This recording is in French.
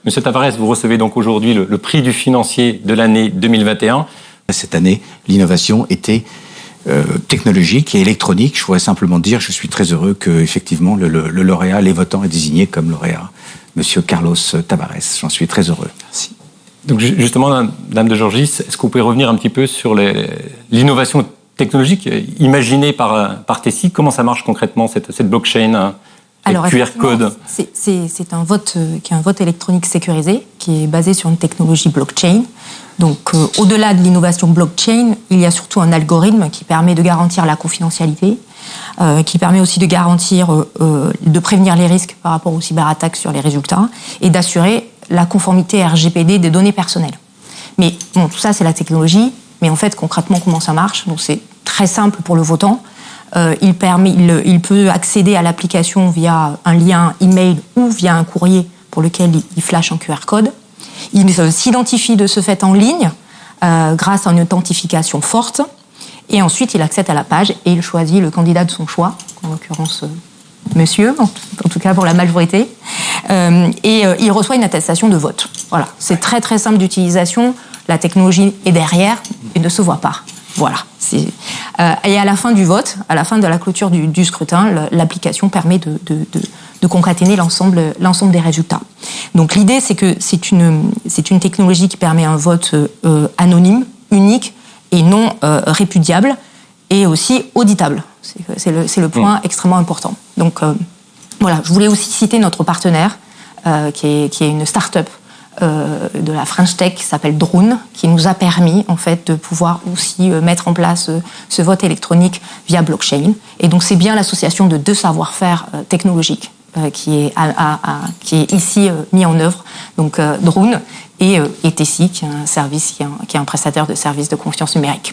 Monsieur Tavares, vous recevez donc aujourd'hui le prix du financier de l'année 2021. Cette année, l'innovation était technologique et électronique. Je voudrais simplement dire, je suis très heureux que effectivement le lauréat, les votants est désigné comme lauréat, Monsieur Carlos Tavares. J'en suis très heureux. Merci. Donc justement, Dame de Georgis, est-ce que vous pouvez revenir un petit peu sur l'innovation technologique imaginée par Tessie? Comment ça marche concrètement cette blockchain? Alors, QR code. C'est un vote qui est un vote électronique sécurisé, qui est basé sur une technologie blockchain. Donc, au-delà de l'innovation blockchain, il y a surtout un algorithme qui permet de garantir la confidentialité, qui permet aussi de garantir, de prévenir les risques par rapport aux cyberattaques sur les résultats et d'assurer la conformité RGPD des données personnelles. Mais bon, tout ça, c'est la technologie. Mais en fait, concrètement, comment ça marche? Donc, c'est très simple pour le votant. Il peut accéder à l'application via un lien email ou via un courrier pour lequel il flash un QR code. Il s'identifie de ce fait en ligne grâce à une authentification forte. Et ensuite, il accède à la page et il choisit le candidat de son choix, en l'occurrence monsieur, en tout cas pour la majorité. Il reçoit une attestation de vote. Voilà, c'est très très simple d'utilisation. La technologie est derrière et ne se voit pas. Voilà. Et à la fin du vote, à la fin de la clôture du scrutin, l'application permet de concaténer l'ensemble des résultats. Donc l'idée, c'est que c'est une technologie qui permet un vote anonyme, unique et non répudiable, et aussi auditable. C'est le point extrêmement important. Donc voilà, je voulais aussi citer notre partenaire, qui est une start-up de la French Tech qui s'appelle Drone, qui nous a permis en fait de pouvoir aussi mettre en place ce vote électronique via blockchain. Et donc c'est bien l'association de deux savoir-faire technologiques qui est ici mis en œuvre. Donc Drone et Tessie, qui est un prestataire de services de confiance numérique.